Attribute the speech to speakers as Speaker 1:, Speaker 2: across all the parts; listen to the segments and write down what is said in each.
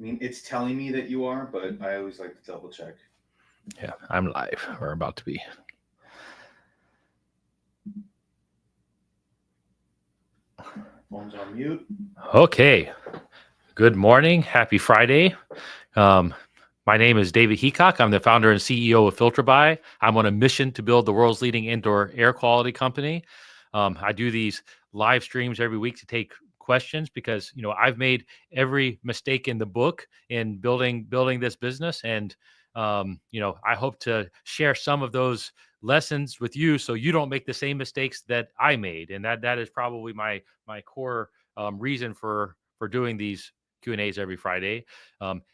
Speaker 1: I mean, it's telling me that you are, but I always like to double check.
Speaker 2: Yeah, I'm live. We're about to be.
Speaker 1: Phone's on mute.
Speaker 2: Okay. Good morning. Happy Friday. Um, my name is David Heacock. I'm the founder and CEO of FilterBuy. I'm on a mission to build the world's leading indoor air quality company. I do these live streams every week to take questions because I've made every mistake in the book in building this business, and I hope to share some of those lessons with you so you don't make the same mistakes that I made, and that is probably my core reason for doing these Q&As every Friday.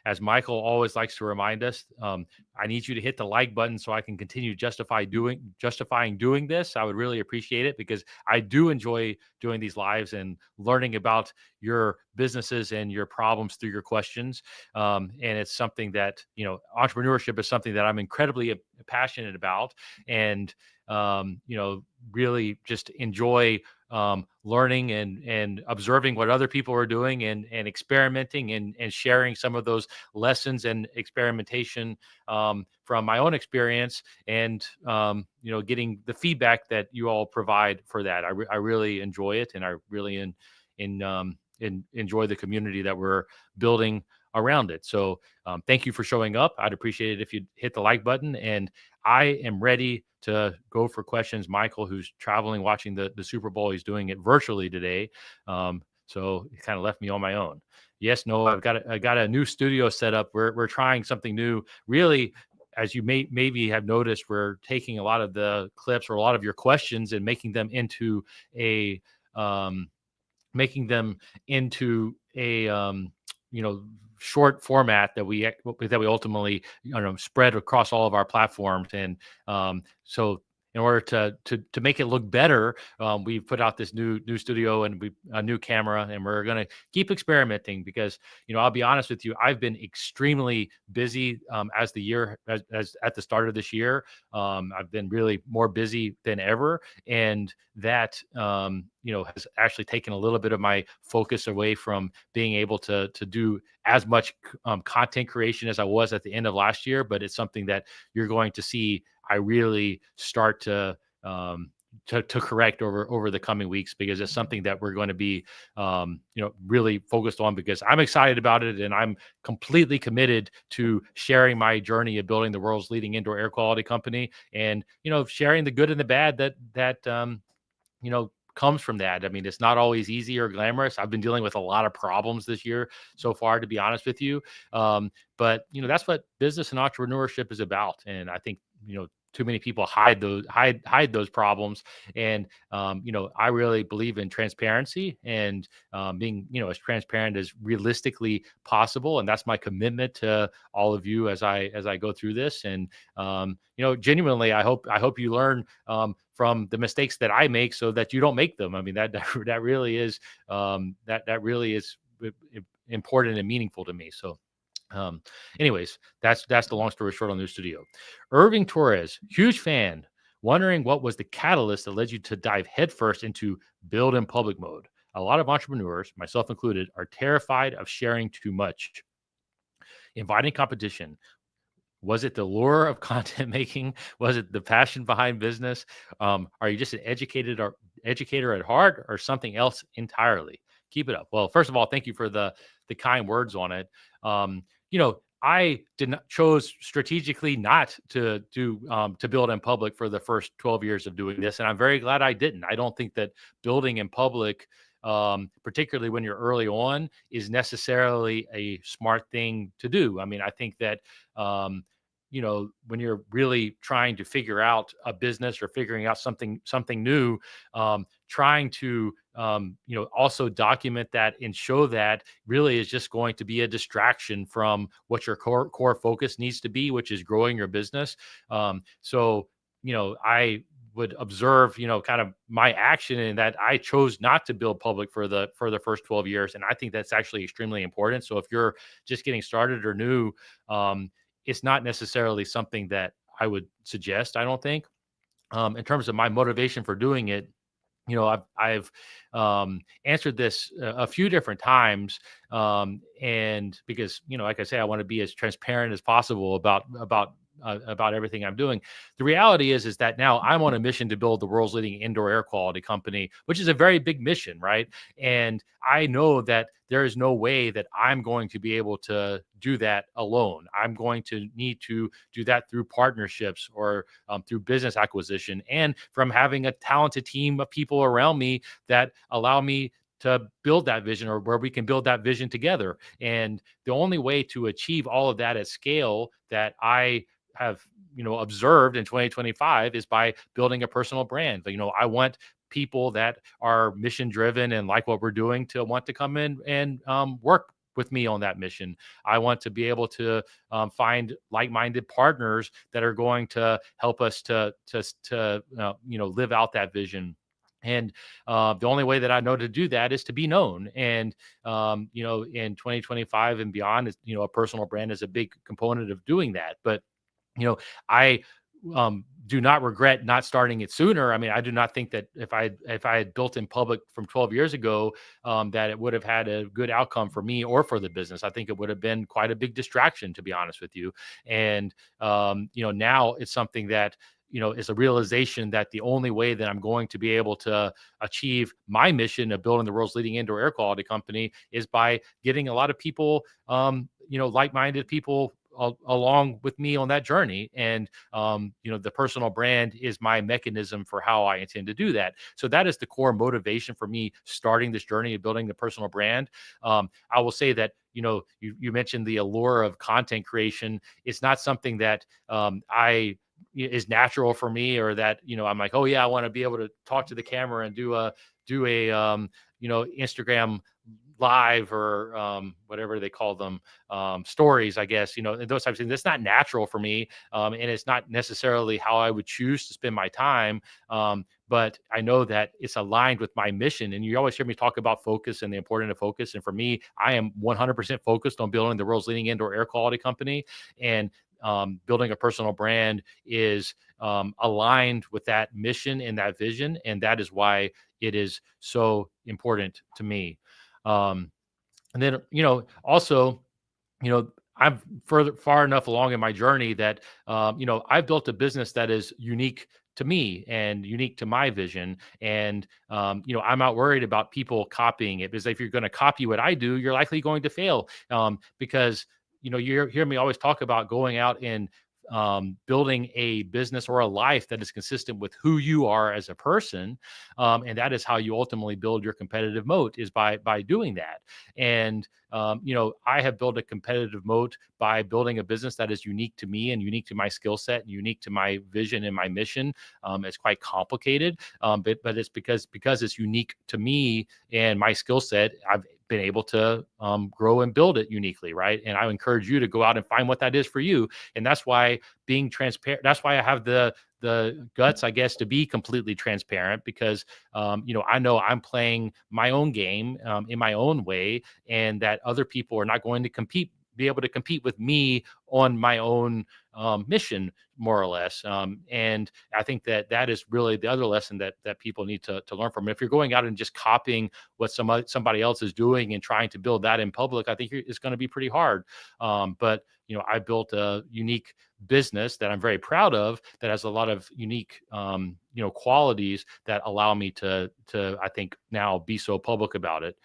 Speaker 2: As Michael always likes to remind us, I need you to hit the like button so I can continue justifying doing this. I would really appreciate it because I do enjoy doing these lives and learning about your businesses and your problems through your questions. And it's something that, entrepreneurship is something that I'm incredibly passionate about, and really just enjoy learning and observing what other people are doing, and experimenting and sharing some of those lessons and experimentation from my own experience, and getting the feedback that you all provide for that. I really enjoy it, and I really enjoy the community that we're building around it. So thank you for showing up. I'd appreciate it if you hit the like button, and I am ready to go for questions. Michael, who's traveling, watching the Super Bowl, he's doing it virtually today. So he kind of left me on my own. Yes, no, I got a new studio set up. We're trying something new. Really, as you maybe have noticed, we're taking a lot of the clips or a lot of your questions and a um, making them into a short format that we ultimately spread across all of our platforms. And so in order to make it look better, we've put out this new studio and a new camera, and we're going to keep experimenting because I'll be honest with you, I've been extremely busy as the year as at the start of this year. I've been really more busy than ever, and that has actually taken a little bit of my focus away from being able to do as much content creation as I was at the end of last year. But it's something that you're going to see I really start to correct over the coming weeks, because it's something that we're going to be really focused on, because I'm excited about it, and I'm completely committed to sharing my journey of building the world's leading indoor air quality company, and sharing the good and the bad that comes from that. I mean, it's not always easy or glamorous. I've been dealing with a lot of problems this year so far, to be honest with you. But that's what business and entrepreneurship is about. And I think, too many people hide those problems. And, I really believe in transparency and being, as transparent as realistically possible. And that's my commitment to all of you as I go through this. And, genuinely, I hope you learn from the mistakes that I make so that you don't make them. I mean, that really is that really is important and meaningful to me. So anyways, that's the long story short on the studio. Irving Torres, huge fan, wondering what was the catalyst that led you to dive headfirst into build in public mode. A lot of entrepreneurs, myself included, are terrified of sharing too much. Inviting competition. Was it the lure of content making? Was it the passion behind business? Are you just an educator at heart, or something else entirely? Keep it up. Well, first of all, thank you for the kind words on it. I chose strategically not to do to build in public for the first 12 years of doing this, and I'm very glad I didn't. I don't think that building in public, particularly when you're early on, is necessarily a smart thing to do. I mean, I think that when you're really trying to figure out a business or figuring out something new, trying to also document that and show that really is just going to be a distraction from what your core focus needs to be, which is growing your business. So I would observe, kind of my action in that I chose not to build public for the first 12 years. And I think that's actually extremely important. So if you're just getting started or new, it's not necessarily something that I would suggest, I don't think. In terms of my motivation for doing it, I've answered this a few different times, and because like I say, I want to be as transparent as possible about everything I'm doing. The reality is that now I'm on a mission to build the world's leading indoor air quality company, which is a very big mission, right? And I know that there is no way that I'm going to be able to do that alone. I'm going to need to do that through partnerships or through business acquisition, and from having a talented team of people around me that allow me to build that vision, or where we can build that vision together. And the only way to achieve all of that at scale that I have observed in 2025 is by building a personal brand. I want people that are mission driven and like what we're doing to want to come in and work with me on that mission. I want to be able to find like-minded partners that are going to help us to live out that vision. And the only way that I know to do that is to be known. And in 2025 and beyond, is a personal brand is a big component of doing that. But I do not regret not starting it sooner. I mean, I do not think that if I had built in public from 12 years ago, that it would have had a good outcome for me or for the business. I think it would have been quite a big distraction, to be honest with you. And now it's something that is a realization that the only way that I'm going to be able to achieve my mission of building the world's leading indoor air quality company is by getting a lot of people, like-minded people along with me on that journey. And the personal brand is my mechanism for how I intend to do that. So that is the core motivation for me starting this journey of building the personal brand. I will say that you mentioned the allure of content creation. It's not something that I is natural for me, or that I'm like, oh yeah, I want to be able to talk to the camera and do a Instagram live, or whatever they call them, stories, I guess, those types of things. That's not natural for me, and it's not necessarily how I would choose to spend my time. But I know that it's aligned with my mission. And you always hear me talk about focus and the importance of focus. And for me, I am 100% focused on building the world's leading indoor air quality company. And building a personal brand is aligned with that mission and that vision. And that is why it is so important to me. And then, also, I'm far enough along in my journey that, I've built a business that is unique to me and unique to my vision. And, I'm not worried about people copying it, because if you're going to copy what I do, you're likely going to fail. Because, you hear me always talk about going out and building a business or a life that is consistent with who you are as a person. And that is how you ultimately build your competitive moat, is by doing that. And I have built a competitive moat by building a business that is unique to me and unique to my skill set and unique to my vision and my mission. It's quite complicated, but it's because it's unique to me and my skill set. I've been able to grow and build it uniquely, right? And I encourage you to go out and find what that is for you. And that's why being transparent, that's why I have the guts, I guess, to be completely transparent, because I know I'm playing my own game in my own way, and that other people are not going to be able to compete with me on my own mission, more or less. And I think that is really the other lesson that people need to learn from. If you're going out and just copying what somebody else is doing and trying to build that in public, I think it's going to be pretty hard. But I built a unique business that I'm very proud of, that has a lot of unique qualities that allow me to I think now be so public about it.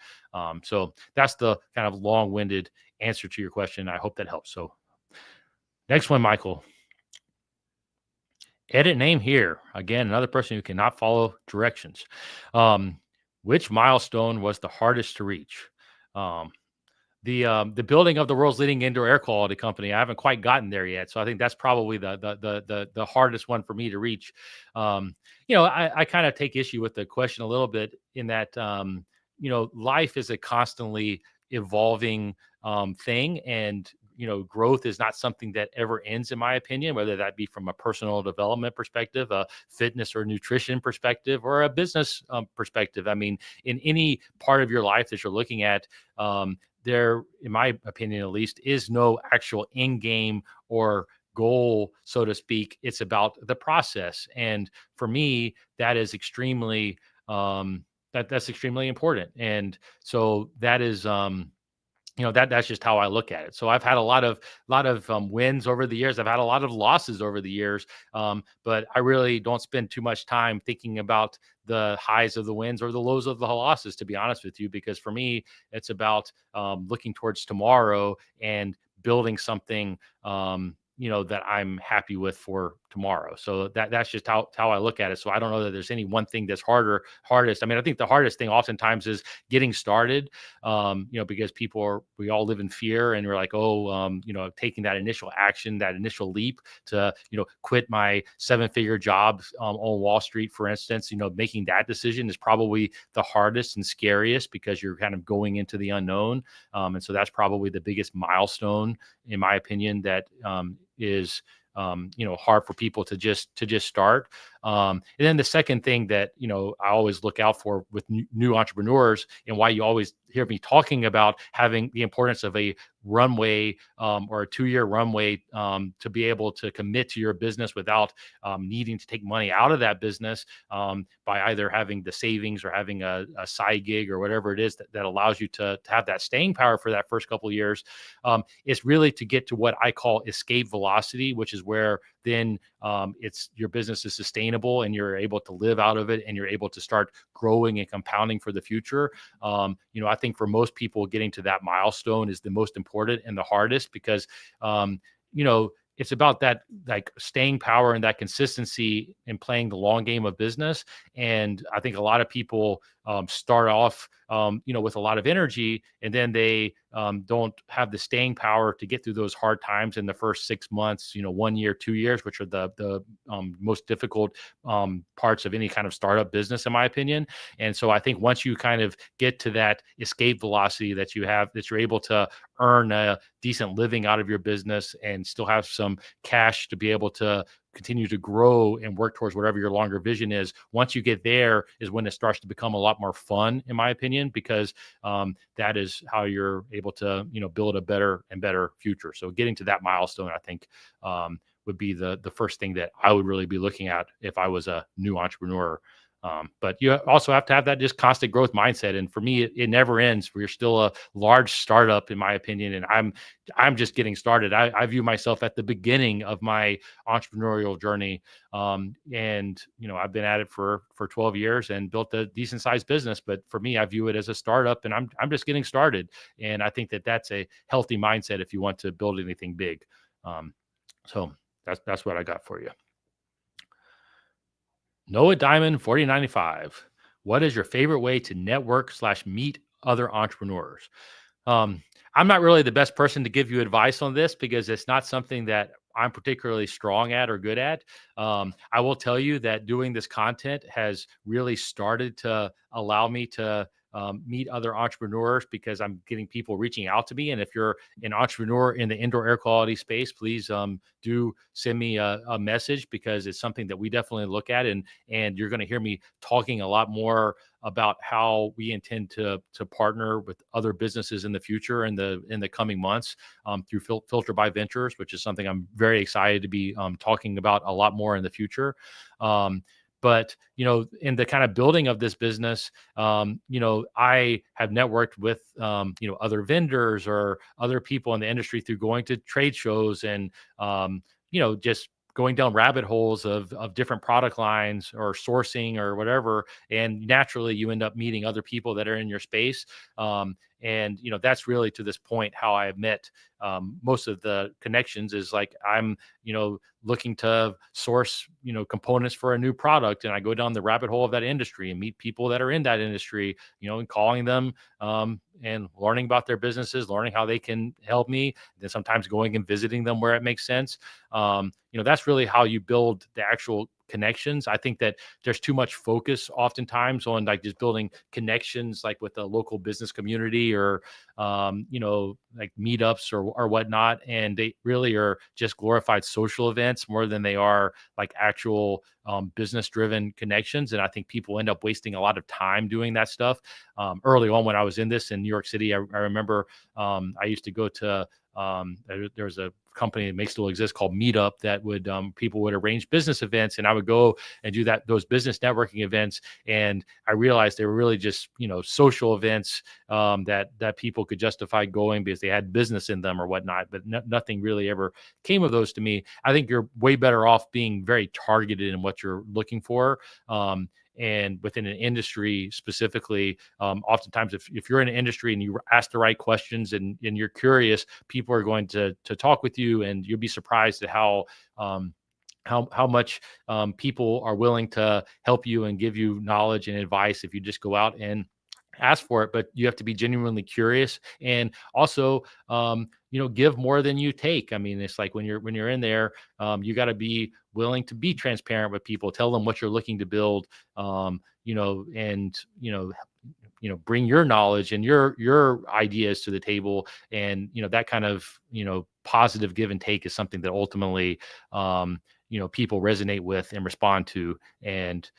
Speaker 2: So that's the kind of long-winded answer to your question. I hope that helps. So next one, Michael. Edit name here. Again, another person who cannot follow directions. Which milestone was the hardest to reach? The building of the world's leading indoor air quality company. I haven't quite gotten there yet, so I think that's probably the hardest one for me to reach. I kind of take issue with the question a little bit, in that life is a constantly evolving thing, and growth is not something that ever ends, in my opinion, whether that be from a personal development perspective, a fitness or nutrition perspective, or a business perspective. I mean, in any part of your life that you're looking at, there, in my opinion at least, is no actual end game or goal, so to speak. It's about the process. And for me, that is extremely that's extremely important. And so that is, that's just how I look at it. So I've had a lot of wins over the years. I've had a lot of losses over the years, but I really don't spend too much time thinking about the highs of the wins or the lows of the losses, to be honest with you, because for me, it's about looking towards tomorrow and building something. That I'm happy with for tomorrow. So that's just how I look at it. So I don't know that there's any one thing that's hardest. I mean, I think the hardest thing oftentimes is getting started, because we all live in fear, and we're like, oh, taking that initial action, that initial leap to, quit my 7-figure job on Wall Street, for instance, making that decision is probably the hardest and scariest because you're kind of going into the unknown. And so that's probably the biggest milestone, in my opinion, that is hard for people to just start. And then the second thing that I always look out for with new entrepreneurs, and why you always hear me talking about having the importance of a runway, or a 2-year runway, to be able to commit to your business without needing to take money out of that business, by either having the savings or having a side gig or whatever it is that allows you to have that staying power for that first couple of years. It's really to get to what I call escape velocity, which is where then it's your business is sustainable and you're able to live out of it and you're able to start growing and compounding for the future. I think for most people, getting to that milestone is the most important and the hardest because, it's about that like staying power and that consistency in playing the long game of business. And I think a lot of people start off, with a lot of energy, and then they don't have the staying power to get through those hard times in the first 6 months, 1 year, 2 years, which are the most difficult parts of any kind of startup business, in my opinion. And so I think once you kind of get to that escape velocity that you have, that you're able to earn a decent living out of your business and still have some cash to be able to continue to grow and work towards whatever your longer vision is. Once you get there is when it starts to become a lot more fun, in my opinion, because that is how you're able to, build a better and better future. So getting to that milestone, I think, would be the first thing that I would really be looking at if I was a new entrepreneur. But you also have to have that just constant growth mindset. And for me, it never ends. We're still a large startup, in my opinion, and I'm just getting started. I view myself at the beginning of my entrepreneurial journey, and I've been at it for 12 years and built a decent sized business. But for me, I view it as a startup, and I'm just getting started. And I think that that's a healthy mindset if you want to build anything big. So that's what I got for you. Noah Diamond 4095. What is your favorite way to network/meet other entrepreneurs? Um, I'm not really the best person to give you advice on this because it's not something that I'm particularly strong at or good at. I will tell you that doing this content has really started to allow me to meet other entrepreneurs because I'm getting people reaching out to me. And if you're an entrepreneur in the indoor air quality space, please do send me a message because it's something that we definitely look at. And you're going to hear me talking a lot more about how we intend to partner with other businesses in the future in the coming months, through Filter by Ventures, which is something I'm very excited to be talking about a lot more in the future. But in the kind of building of this business, I have networked with other vendors or other people in the industry through going to trade shows and just going down rabbit holes of different product lines or sourcing or whatever. And naturally you end up meeting other people that are in your space. And that's really, to this point, how I have met most of the connections is like I'm looking to source components for a new product, and I go down the rabbit hole of that industry and meet people that are in that industry, and calling them, and learning about their businesses, learning how they can help me, then sometimes going and visiting them where it makes sense. That's really how you build the actual connections. I think that there's too much focus oftentimes on like just building connections like with the local business community or like meetups or whatnot, and they really are just glorified social events more than they are like actual business driven connections. And I think people end up wasting a lot of time doing that stuff. Early on when I was in this in New York City, I remember I used to go to there was a company that may still exist called Meetup that would people would arrange business events, and I would go and do those business networking events. And I realized they were really just social events that people could justify going because they had business in them or whatnot. But nothing really ever came of those to me. I think you're way better off being very targeted in what you're looking for. And within an industry specifically, oftentimes if you're in an industry and you ask the right questions and you're curious, people are going to talk with you, and you'll be surprised at how much people are willing to help you and give you knowledge and advice if you just go out and ask for it. But you have to be genuinely curious, and also give more than you take. I mean, it's like when you're in there, you got to be willing to be transparent with people, tell them what you're looking to build, and bring your knowledge and your ideas to the table. And that kind of positive give and take is something that ultimately people resonate with and respond to. And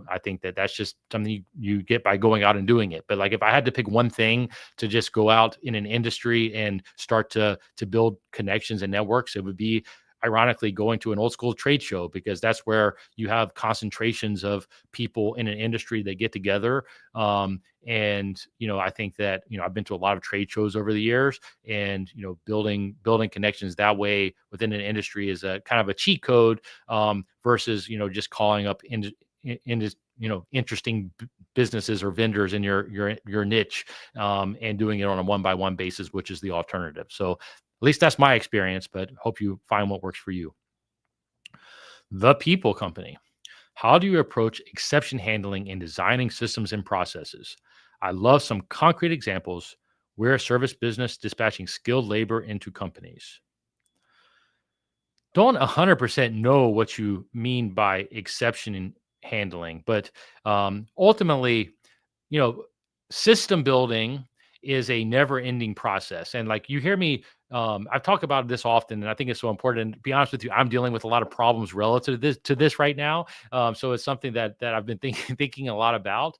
Speaker 2: I think that that's just something you get by going out and doing it. But like, if I had to pick one thing to just go out in an industry and start to build connections and networks, it would be ironically going to an old school trade show, because that's where you have concentrations of people in an industry that get together. And I think that I've been to a lot of trade shows over the years, and building connections that way within an industry is a kind of a cheat code, versus just calling up interesting businesses or vendors in your niche, and doing it on a one by one basis, which is the alternative. So at least that's my experience, but hope you find what works for you. The people company. How do you approach exception handling in designing systems and processes? I love some concrete examples. We're a service business dispatching skilled labor into companies. Don't 100% know what you mean by exception handling, but ultimately, you know, system building is a never ending process. And like you hear me, I've talked about this often, and I think it's so important. And to be honest with you, I'm dealing with a lot of problems relative to this right now. So it's something that I've been thinking a lot about.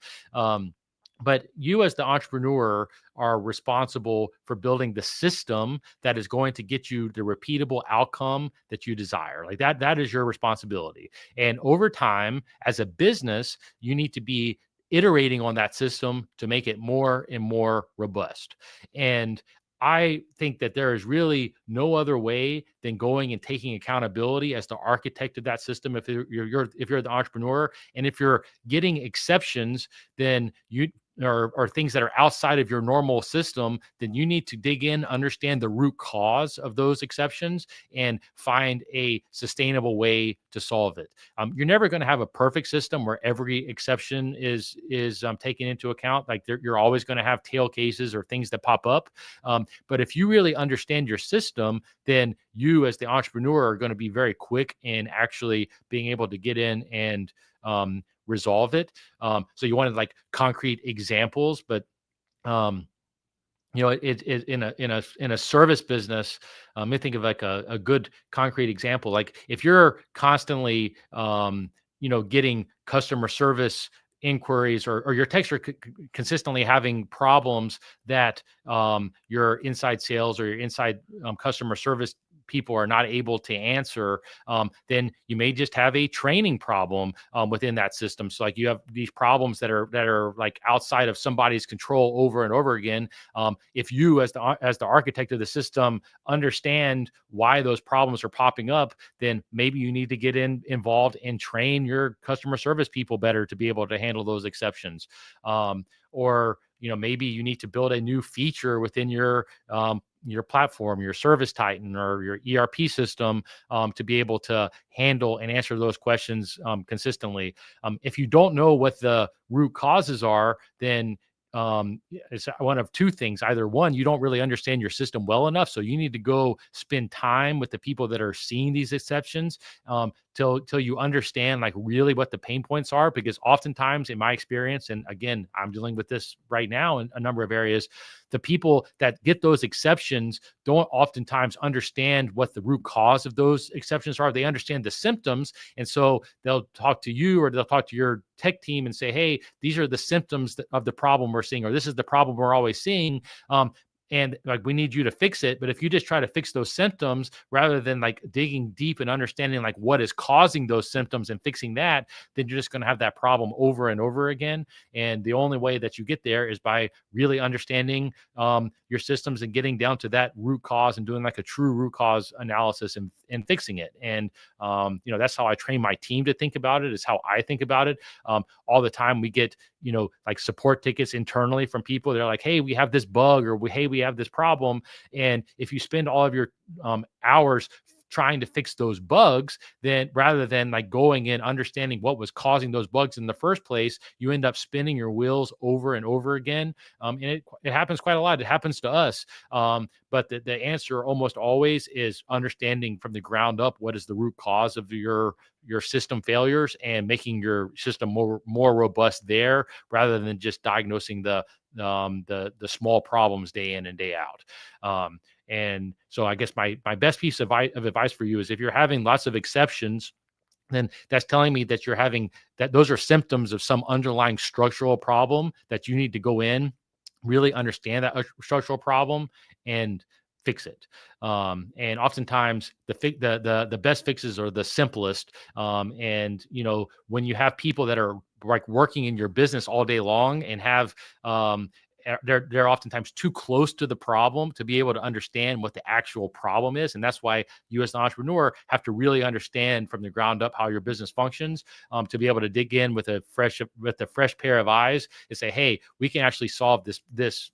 Speaker 2: But you as the entrepreneur are responsible for building the system that is going to get you the repeatable outcome that you desire. Like that is your responsibility. And over time, as a business, you need to be iterating on that system to make it more and more robust. And I think that there is really no other way than going and taking accountability as the architect of that system. If you're the entrepreneur, and if you're getting exceptions, then you or things that are outside of your normal system, then you need to dig in, understand the root cause of those exceptions, and find a sustainable way to solve it. You're never going to have a perfect system where every exception is taken into account. Like you're always going to have tail cases or things that pop up. But if you really understand your system, then you as the entrepreneur are going to be very quick in actually being able to get in and resolve it. So you wanted like concrete examples, but it in a service business. Let me think of like a good concrete example. Like if you're constantly getting customer service inquiries, or your techs are consistently having problems that your inside sales or your inside customer service people are not able to answer, then you may just have a training problem within that system. So like you have these problems that are like outside of somebody's control over and over again. If you as the architect of the system understand why those problems are popping up, then maybe you need to get involved and train your customer service people better to be able to handle those exceptions. Or maybe you need to build a new feature within your platform, your service titan or your ERP system, to be able to handle and answer those questions consistently. If you don't know what the root causes are, then it's one of two things. Either one, you don't really understand your system well enough, so you need to go spend time with the people that are seeing these exceptions, till you understand like really what the pain points are. Because oftentimes in my experience, and again, I'm dealing with this right now in a number of areas, the people that get those exceptions don't oftentimes understand what the root cause of those exceptions are. They understand the symptoms. And so they'll talk to you or they'll talk to your tech team and say, hey, these are the symptoms of the problem we're seeing, or this is the problem we're always seeing. And like, we need you to fix it. But if you just try to fix those symptoms rather than like digging deep and understanding like what is causing those symptoms and fixing that, then you're just going to have that problem over and over again. And the only way that you get there is by really understanding your systems and getting down to that root cause and doing like a true root cause analysis and fixing it. And, that's how I train my team to think about it, is how I think about it. All the time we get, like support tickets internally from people. They're like, hey, we have this bug, or hey, we have this problem. And if you spend all of your hours trying to fix those bugs, then rather than like going and understanding what was causing those bugs in the first place, you end up spinning your wheels over and over again. And it happens quite a lot. It happens to us. But the answer almost always is understanding from the ground up what is the root cause of your system failures and making your system more robust there, rather than just diagnosing the small problems day in and day out. And so I guess my best piece of advice for you is, if you're having lots of exceptions, then that's telling me that those are symptoms of some underlying structural problem that you need to go in, really understand that structural problem and fix it. And oftentimes the best fixes are the simplest. And when you have people that are like working in your business all day long and have they're oftentimes too close to the problem to be able to understand what the actual problem is. And that's why you as an entrepreneur have to really understand from the ground up how your business functions, to be able to dig in with a fresh pair of eyes and say, hey, we can actually solve this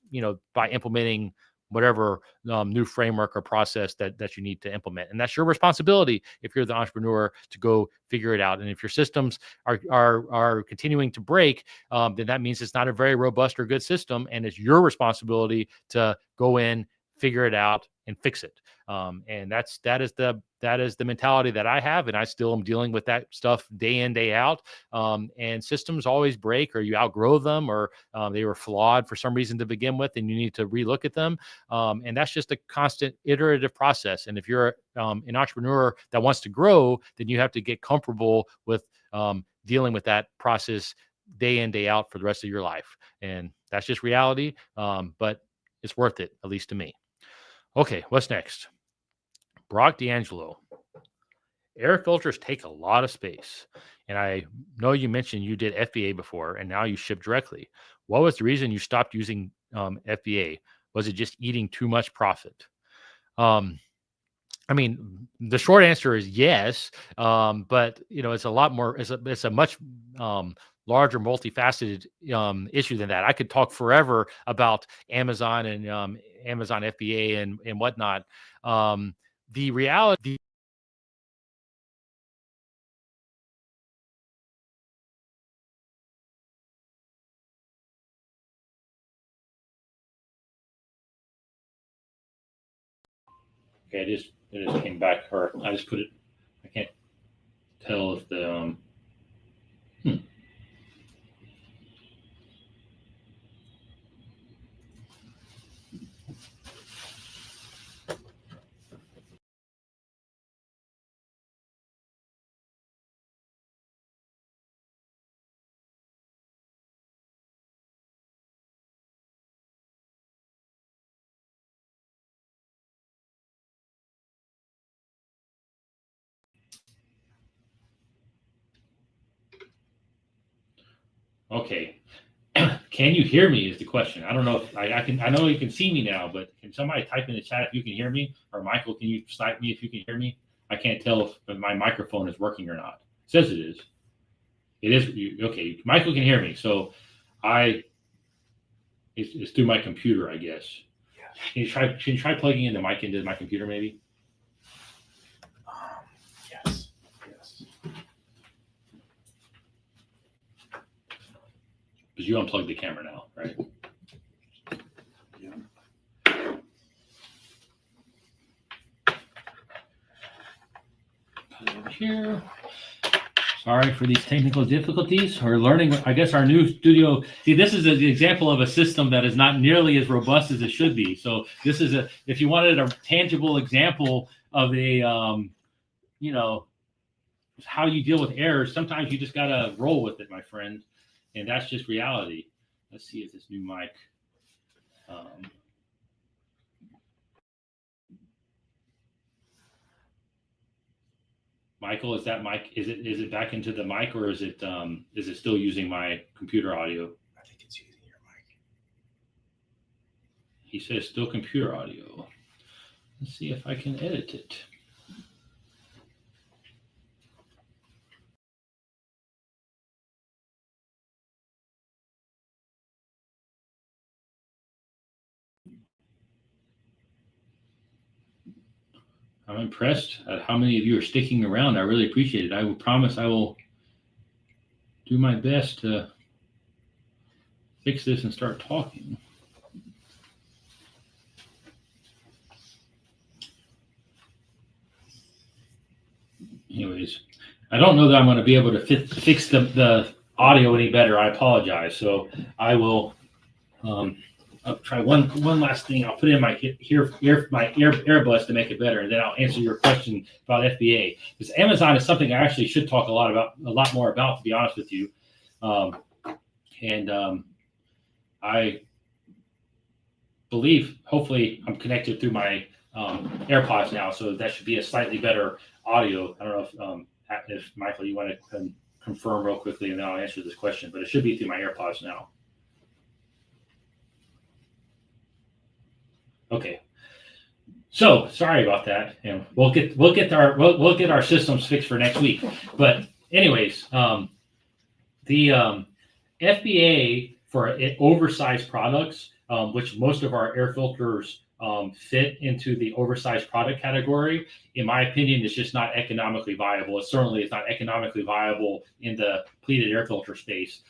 Speaker 2: by implementing whatever new framework or process that you need to implement. And that's your responsibility if you're the entrepreneur, to go figure it out. And if your systems are continuing to break, then that means it's not a very robust or good system, and it's your responsibility to go in, figure it out, and fix it. And that is the mentality that I have, and I still am dealing with that stuff day in, day out. And systems always break, or you outgrow them, or they were flawed for some reason to begin with, and you need to relook at them. And that's just a constant iterative process. And if you're an entrepreneur that wants to grow, then you have to get comfortable with dealing with that process day in, day out for the rest of your life. And that's just reality. But it's worth it, at least to me. Okay, what's next? Brock D'Angelo. Air filters take a lot of space. And I know you mentioned you did FBA before, and now you ship directly. What was the reason you stopped using FBA? Was it just eating too much profit? I mean, the short answer is yes, but it's a lot more. It's a much larger, multifaceted issue than that. I could talk forever about Amazon and Amazon FBA and whatnot. The reality. Okay, it just came back. Or I just put it. I can't tell if the. Okay. Can you hear me is the question. I don't know if I can. I know you can see me now, but can somebody type in the chat if you can hear me? Or Michael, can you Skype me if you can hear me? I can't tell if my microphone is working or not. It says it is. It is. Okay, Michael can hear me. So it's through my computer, I guess. Yeah. Can you try plugging in the mic into my computer maybe?
Speaker 1: Yes.
Speaker 2: Because you unplugged the camera now, right?
Speaker 1: Yeah.
Speaker 2: Put it over here. Sorry for these technical difficulties. We're learning, I guess, our new studio. See, this is an example of a system that is not nearly as robust as it should be. So this is if you wanted a tangible example of a, how you deal with errors, sometimes you just got to roll with it, my friend. And that's just reality. Let's see if this new mic. Michael, is that mic? Is it back into the mic, or is it still using my computer audio?
Speaker 1: I think it's using your mic.
Speaker 2: He says still computer audio. Let's see if I can edit it. I'm impressed at how many of you are sticking around. I really appreciate it. I will promise I will do my best to fix this and start talking. Anyways, I don't know that I'm going to be able to fix the audio any better. I apologize. So I will I'll try one last thing. I'll put in my earbuds to make it better, and then I'll answer your question about FBA. Because Amazon is something I actually should talk a lot more about, to be honest with you. I believe, hopefully, I'm connected through my AirPods now, so that should be a slightly better audio. I don't know if Michael, you want to confirm real quickly, and then I'll answer this question. But it should be through my AirPods now. Okay, so sorry about that, and we'll get our systems fixed for next week. But anyways, the FBA for oversized products, which most of our air filters fit into the oversized product category, in my opinion, is just not economically viable. It certainly is not economically viable in the pleated air filter space.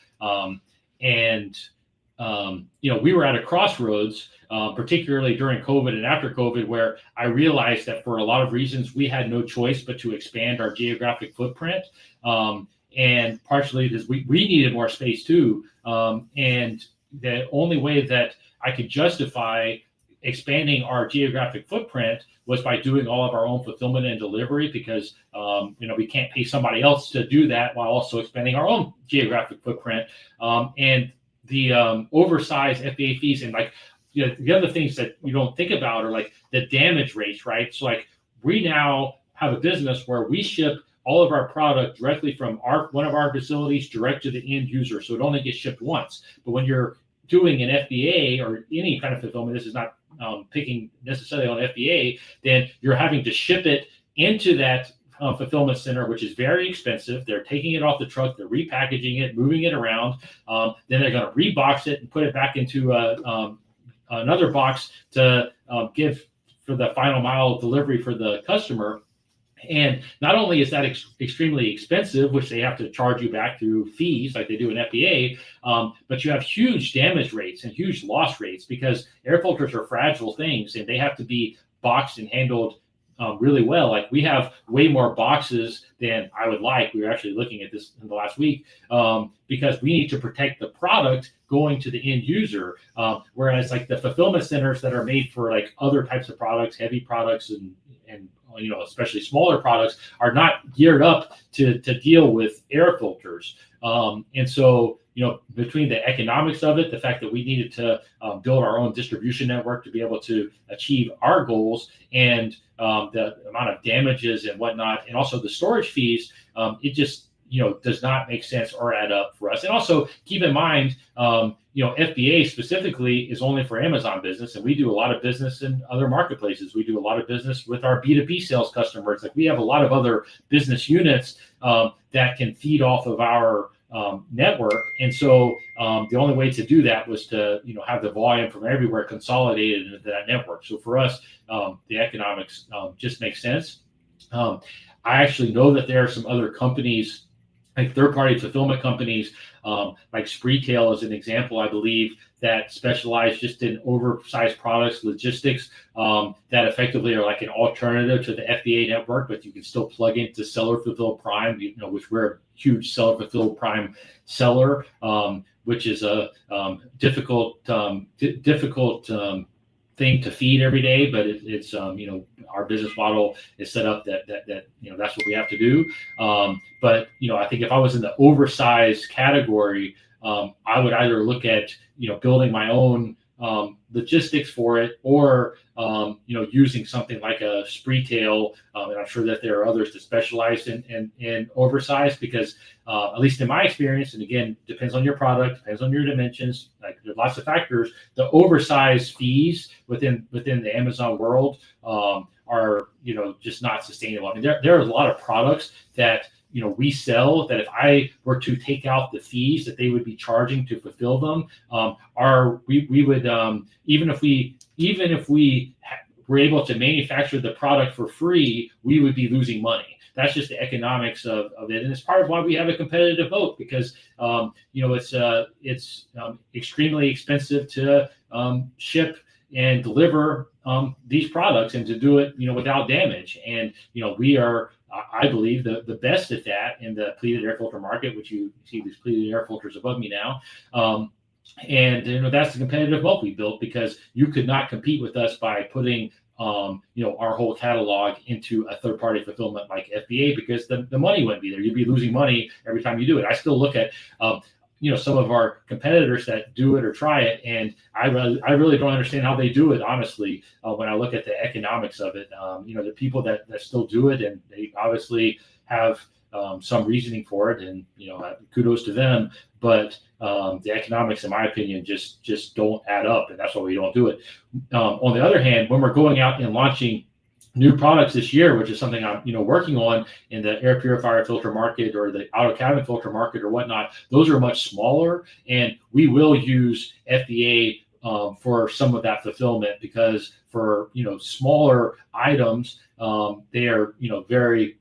Speaker 2: We were at a crossroads, particularly during COVID and after COVID, where I realized that for a lot of reasons, we had no choice but to expand our geographic footprint. And partially because we needed more space too. And the only way that I could justify expanding our geographic footprint was by doing all of our own fulfillment and delivery, because we can't pay somebody else to do that while also expanding our own geographic footprint. And the oversized FBA fees and the other things that you don't think about are like the damage rates, right? So we now have a business where we ship all of our product directly from one of our facilities direct to the end user. So it only gets shipped once. But when you're doing an FBA or any kind of fulfillment, this is not picking necessarily on FBA, then you're having to ship it into that fulfillment center, which is very expensive. They're taking it off the truck, they're repackaging it, moving it around. Then they're going to rebox it and put it back into another box to give for the final mile delivery for the customer. And not only is that extremely expensive, which they have to charge you back through fees like they do in FBA, but you have huge damage rates and huge loss rates, because air filters are fragile things and they have to be boxed and handled really well. Like, we have way more boxes than I would like. We were actually looking at this in the last week, because we need to protect the product going to the end user. Whereas like the fulfillment centers that are made for like other types of products, heavy products and especially smaller products, are not geared up to deal with air filters. And so, between the economics of it, the fact that we needed to build our own distribution network to be able to achieve our goals, and the amount of damages and whatnot, and also the storage fees, it just does not make sense or add up for us. And also keep in mind, FBA specifically is only for Amazon business, and we do a lot of business in other marketplaces. We do a lot of business with our B2B sales customers. Like, we have a lot of other business units that can feed off of our network. And so the only way to do that was to have the volume from everywhere consolidated into that network. So for us, the economics just make sense. I actually know that there are some other companies like third-party fulfillment companies, like Spreetail is an example, I believe, that specialize just in oversized products, logistics, that effectively are like an alternative to the FBA network, but you can still plug into Seller Fulfilled Prime, which we're a huge Seller Fulfilled Prime seller, which is a difficult thing to feed every day, but it's our business model is set up that that's what we have to do. But I think if I was in the oversized category, I would either look at building my own logistics for it, or using something like a Spreetail, and I'm sure that there are others that specialize in oversized, because at least in my experience, and again, depends on your product, depends on your dimensions, like there's lots of factors, the oversized fees within the Amazon world are just not sustainable. I mean, there are a lot of products that we sell that if I were to take out the fees that they would be charging to fulfill them, we would even if we were able to manufacture the product for free, we would be losing money. That's just the economics of it, and it's part of why we have a competitive vote, because it's extremely expensive to ship and deliver these products, and to do it without damage. And we are, I believe, the best at that in the pleated air filter market, which you see these pleated air filters above me now. And that's the competitive moat we built, because you could not compete with us by putting our whole catalog into a third-party fulfillment like FBA, because the money wouldn't be there. You'd be losing money every time you do it. I still look at some of our competitors that do it or try it, and I really don't understand how they do it, honestly. When I look at the economics of it, the people that still do it, and they obviously have some reasoning for it, and kudos to them. But the economics, in my opinion, just don't add up, and that's why we don't do it. On the other hand, when we're going out and launching new products this year, which is something I'm working on in the air purifier filter market or the auto cabin filter market or whatnot, those are much smaller, and we will use FBA for some of that fulfillment, because for smaller items, they are very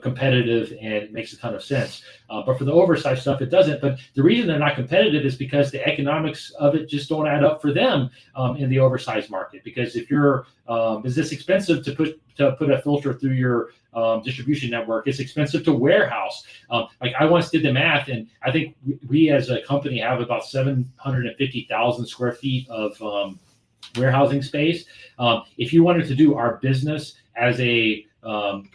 Speaker 2: competitive, and it makes a ton of sense. But for the oversized stuff, it doesn't. But the reason they're not competitive is because the economics of it just don't add up for them in the oversized market. Because if you're, is this expensive to put a filter through your distribution network? It's expensive to warehouse. Like I once did the math, and I think we as a company have about 750,000 square feet of warehousing space. If you wanted to do our business as a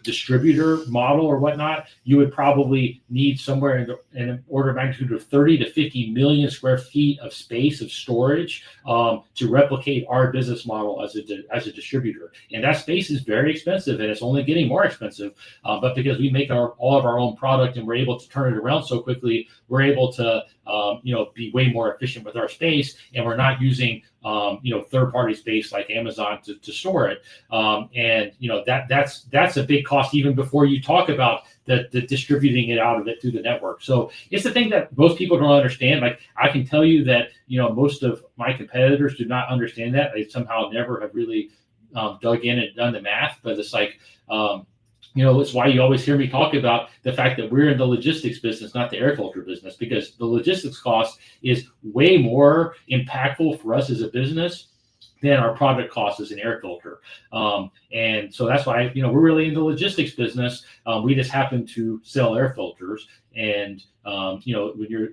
Speaker 2: distributor model or whatnot, you would probably need somewhere in an order of magnitude of 30 to 50 million square feet of space of storage to replicate our business model as a distributor. And that space is very expensive, and it's only getting more expensive. But because we make all of our own product, and we're able to turn it around so quickly, we're able to be way more efficient with our space, and we're not using third-party space like Amazon to store it. And that's a big cost, even before you talk about the distributing it out of it through the network. So it's the thing that most people don't understand. Like I can tell you that most of my competitors do not understand that. They somehow never have really dug in and done the math. But it's like it's why you always hear me talk about the fact that we're in the logistics business, not the air filter business, because the logistics cost is way more impactful for us as a business than our product cost as an air filter. And so that's why, we're really in the logistics business. We just happen to sell air filters. And, when you're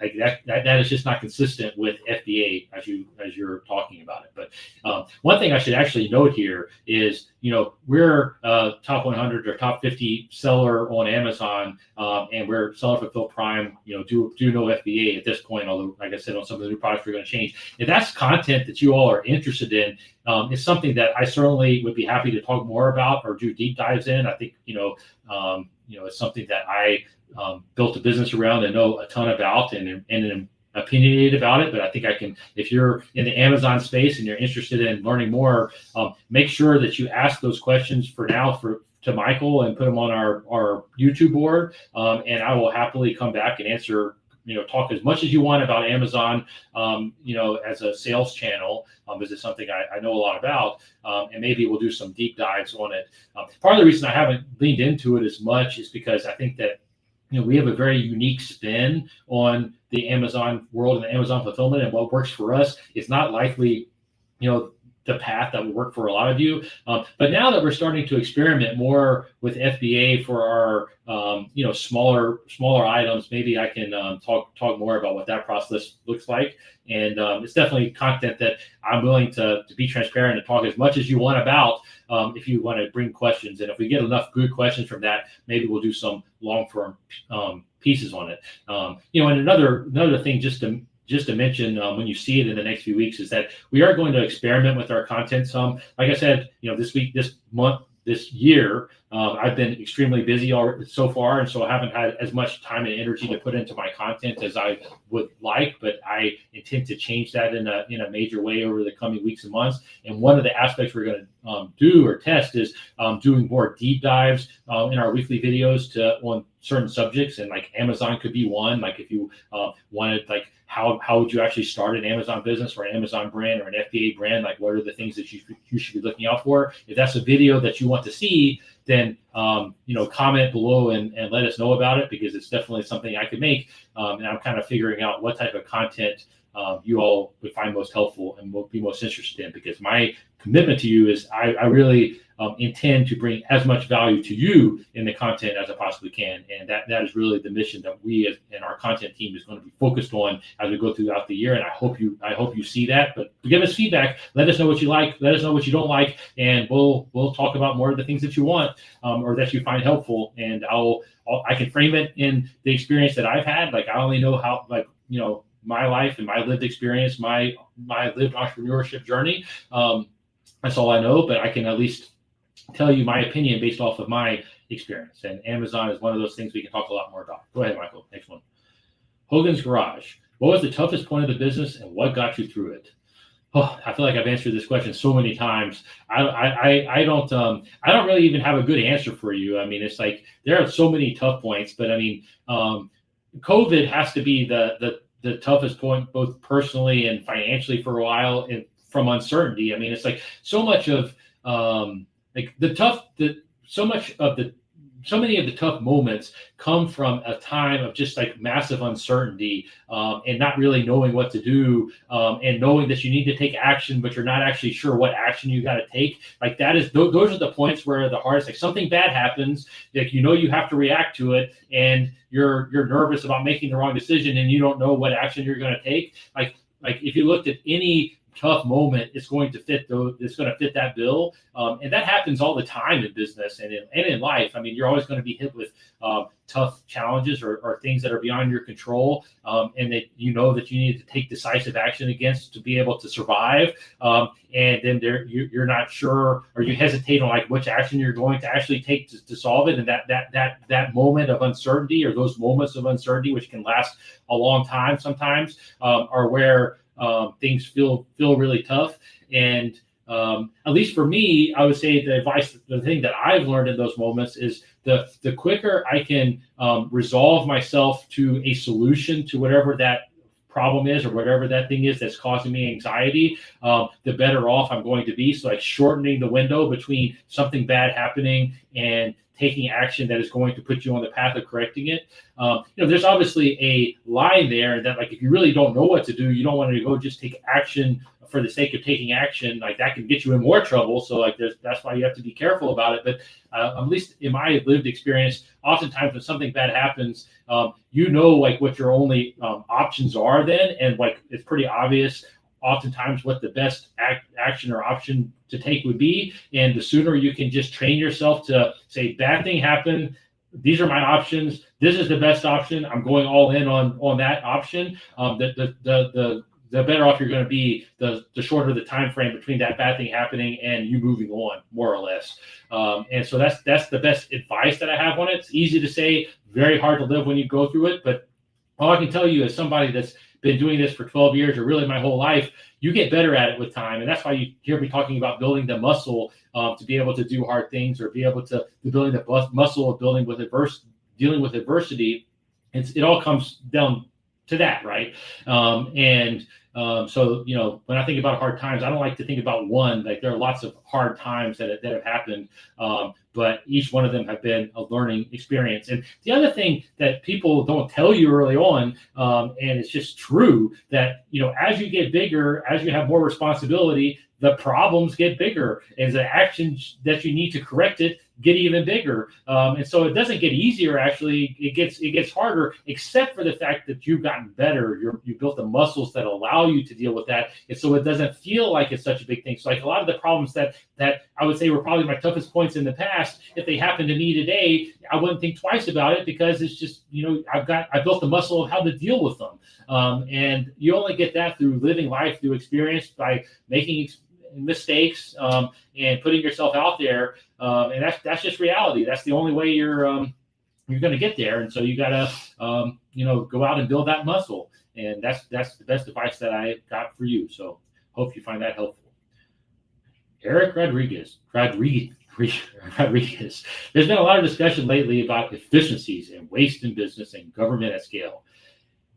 Speaker 2: like that is just not consistent with FBA as you're talking about it. But one thing I should actually note here is, we're top 100 or top 50 seller on Amazon, and we're Seller Fulfilled Prime. Do no FBA at this point. Although, like I said, on some of the new products we're going to change. If that's content that you all are interested in, it's something that I certainly would be happy to talk more about or do deep dives in. I think it's something that I built a business around and know a ton about, and am opinionated about it. But I think I can, if you're in the Amazon space and you're interested in learning more, make sure that you ask those questions for now to Michael, and put them on our YouTube board, and I will happily come back and answer. Talk as much as you want about Amazon, as a sales channel, because it's something I know a lot about, and maybe we'll do some deep dives on it. Part of the reason I haven't leaned into it as much is because I think that we have a very unique spin on the Amazon world and the Amazon fulfillment, and what works for us is not likely, the path that will work for a lot of you. But now that we're starting to experiment more with FBA for our, smaller items, maybe I can talk more about what that process looks like. And it's definitely content that I'm willing to be transparent and talk as much as you want about. If you want to bring questions, and if we get enough good questions from that, maybe we'll do some long-form pieces on it. And another thing, just to mention, when you see it in the next few weeks, is that we are going to experiment with our content some. Like I said, this week, this month, this year, I've been extremely busy so far, and so I haven't had as much time and energy to put into my content as I would like. But I intend to change that in a major way over the coming weeks and months. And one of the aspects we're going to do or test is doing more deep dives in our weekly videos on certain subjects, and like Amazon could be one. Like if you wanted, like how would you actually start an Amazon business or an Amazon brand or an FBA brand? Like what are the things that you should be looking out for? If that's a video that you want to see, then comment below and let us know about it, because it's definitely something I could make. And I'm kind of figuring out what type of content you all would find most helpful and will be most interested in, because my commitment to you is I really intend to bring as much value to you in the content as I possibly can. And that is really the mission that we and our content team is going to be focused on as we go throughout the year. And I hope you see that. But give us feedback. Let us know what you like. Let us know what you don't like. And we'll talk about more of the things that you want or that you find helpful. And I can frame it in the experience that I've had. Like I only know how, my life and my lived experience, my lived entrepreneurship journey. That's all I know, but I can at least tell you my opinion based off of my experience. And Amazon is one of those things we can talk a lot more about. Go ahead, Michael. Next one. Hogan's Garage. What was the toughest point of the business and what got you through it? Oh, I feel like I've answered this question so many times. I don't really even have a good answer for you. I mean, it's like there are so many tough points, but I mean, COVID has to be the toughest point, both personally and financially for a while, and from uncertainty. I mean, it's like so much of so many of the tough moments come from a time of just like massive uncertainty and not really knowing what to do and knowing that you need to take action, but you're not actually sure what action you got to take. Like those are the points where the hardest, like something bad happens, like, you have to react to it and you're nervous about making the wrong decision and you don't know what action you're going to take. Like if you looked at any tough moment, it's going to fit that bill, and that happens all the time in business and in life. I mean, you're always going to be hit with tough challenges or things that are beyond your control, and that that you need to take decisive action against to be able to survive. And then you're not sure, or you hesitate on like which action you're going to actually take to solve it. And that moment of uncertainty, or those moments of uncertainty, which can last a long time sometimes, are where things feel really tough. And at least for me, I would say the thing that I've learned in those moments is the quicker I can resolve myself to a solution to whatever that problem is or whatever that thing is that's causing me anxiety, the better off I'm going to be. So like shortening the window between something bad happening and taking action that is going to put you on the path of correcting it. There's obviously a line there that, like, if you really don't know what to do, you don't want to go just take action for the sake of taking action. Like that can get you in more trouble. So like that's why you have to be careful about it. But at least in my lived experience, oftentimes when something bad happens, like what your only options are then, and like it's pretty obvious oftentimes what the best action or option to take would be. And the sooner you can just train yourself to say, bad thing happened, these are my options, this is the best option, I'm going all in on that option, the better off you're going to be, the shorter the time frame between that bad thing happening and you moving on, more or less. And so that's the best advice that I have on it. It's easy to say, very hard to live when you go through it. But all I can tell you, as somebody that's been doing this for 12 years or really my whole life, you get better at it with time. And that's why you hear me talking about building the muscle to be able to do hard things, or be able to building the muscle of dealing with adversity. It all comes down to that, right? And So, when I think about hard times, I don't like to think about one. Like, there are lots of hard times that have happened, but each one of them have been a learning experience. And the other thing that people don't tell you early on, and it's just true, that as you get bigger, as you have more responsibility, the problems get bigger, and the actions that you need to correct it get even bigger. And so it doesn't get easier. Actually, it gets harder, except for the fact that you've gotten better. You built the muscles that allow you to deal with that, and so it doesn't feel like it's such a big thing. So, like, a lot of the problems that I would say were probably my toughest points in the past, if they happen to me today, I wouldn't think twice about it, because it's just, I built the muscle of how to deal with them. And you only get that through living life, through experience, by making mistakes, and putting yourself out there, and that's just reality. That's the only way you're going to get there. And so you got to go out and build that muscle, and that's the best advice that I got for you. So hope you find that helpful. Eric Rodriguez. There's been a lot of discussion lately about efficiencies and waste in business and government at scale.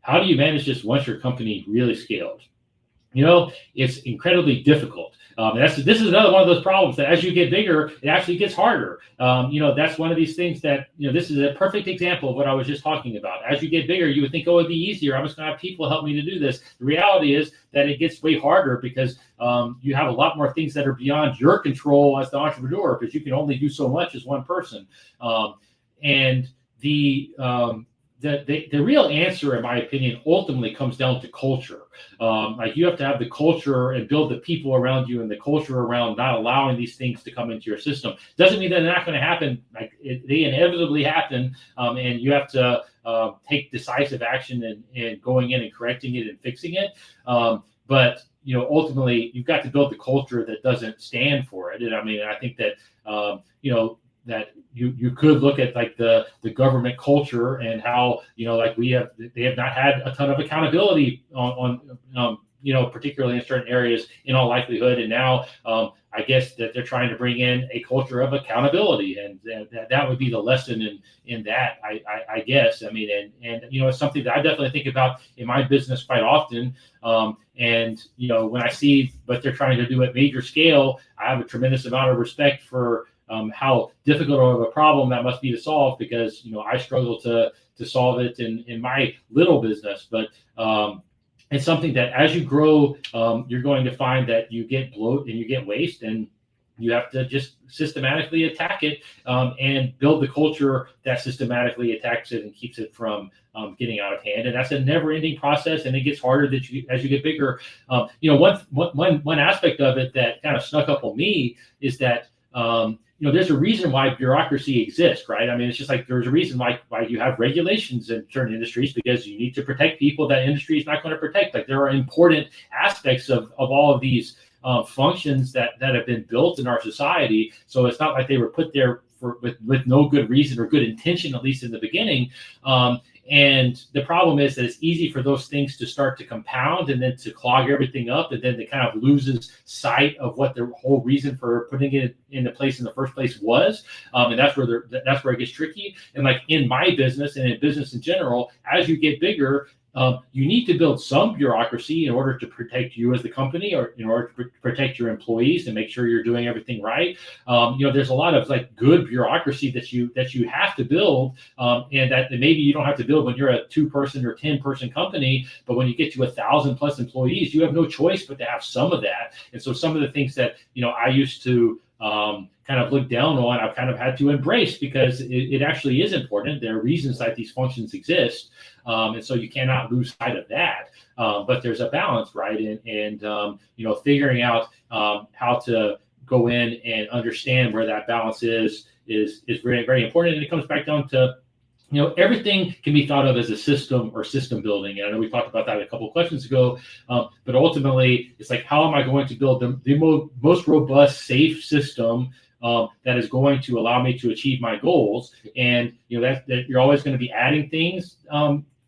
Speaker 2: How do you manage this once your company really scaled? It's incredibly difficult. This is another one of those problems that as you get bigger, it actually gets harder. That's one of these things that, this is a perfect example of what I was just talking about. As you get bigger, you would think, oh, it'd be easier. I'm just going to have people help me to do this. The reality is that it gets way harder, because you have a lot more things that are beyond your control as the entrepreneur, because you can only do so much as one person. And the real answer, in my opinion, ultimately comes down to culture. Like, you have to have the culture and build the people around you, and the culture around not allowing these things to come into your system. Doesn't mean that they're not going to happen. Like, they inevitably happen, and you have to take decisive action and going in and correcting it and fixing it. But ultimately, you've got to build the culture that doesn't stand for it. And I think that that you could look at, like, the government culture, and how they have not had a ton of accountability on particularly in certain areas, in all likelihood. And now I guess that they're trying to bring in a culture of accountability, and that would be the lesson in that, I guess. And it's something that I definitely think about in my business quite often. And when I see what they're trying to do at major scale, I have a tremendous amount of respect for how difficult of a problem that must be to solve, because I struggle to solve it in my little business. But it's something that, as you grow, you're going to find that you get bloat and you get waste, and you have to just systematically attack it, and build the culture that systematically attacks it and keeps it from getting out of hand. And that's a never-ending process, and it gets harder as you get bigger. One aspect of it that kind of snuck up on me is that there's a reason why bureaucracy exists, right? It's just like there's a reason why you have regulations in certain industries, because you need to protect people that industry is not going to protect. Like, there are important aspects of all of these functions that have been built in our society. So it's not like they were put there with no good reason or good intention, at least in the beginning. And the problem is that it's easy for those things to start to compound, and then to clog everything up, and then it kind of loses sight of what the whole reason for putting it into place in the first place was. And that's where it gets tricky. And, like, in my business and in business in general, as you get bigger, you need to build some bureaucracy in order to protect you as the company, or in order to protect your employees and make sure you're doing everything right. There's a lot of, like, good bureaucracy that you have to build, and that maybe you don't have to build when you're a 2-person or 10-person company, but when you get to 1,000+ employees, you have no choice but to have some of that. And so some of the things that I used to kind of look down on, I've kind of had to embrace, because it actually is important. There are reasons that these functions exist, and so you cannot lose sight of that. But there's a balance, right? And figuring out how to go in and understand where that balance is very, very important. And it comes back down to, everything can be thought of as a system or system building. And I know we talked about that a couple of questions ago, but ultimately it's like, how am I going to build the most robust, safe system that is going to allow me to achieve my goals? And that you're always going to be adding things,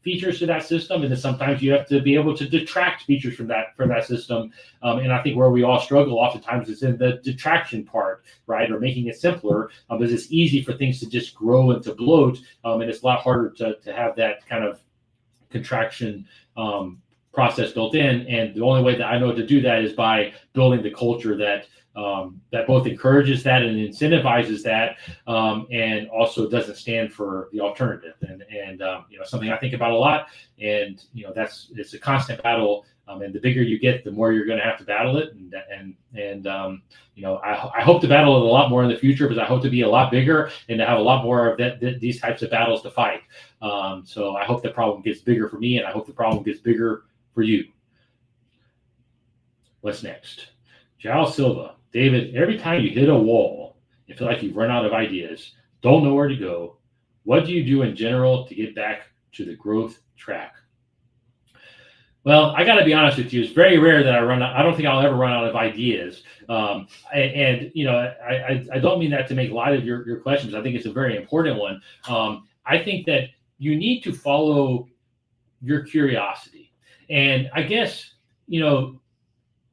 Speaker 2: features to that system, and then sometimes you have to be able to detract features from that system. And I think where we all struggle oftentimes is in the detraction part, right, or making it simpler, because it's easy for things to just grow and to bloat, and it's a lot harder to have that kind of contraction process built in, and the only way that I know to do that is by building the culture that that both encourages that and incentivizes that, and also doesn't stand for the alternative. And something I think about a lot. And it's a constant battle. And the bigger you get, the more you're going to have to battle it. I hope to battle it a lot more in the future, because I hope to be a lot bigger and to have a lot more of these types of battles to fight. So I hope the problem gets bigger for me, and I hope the problem gets bigger for you. What's next? Jao Silva. David, every time you hit a wall, you feel like you've run out of ideas, don't know where to go. What do you do in general to get back to the growth track? Well, I got to be honest with you. It's very rare that I don't think I'll ever run out of ideas. I don't mean that to make light of your questions. I think it's a very important one. I think that you need to follow your curiosity. And I guess,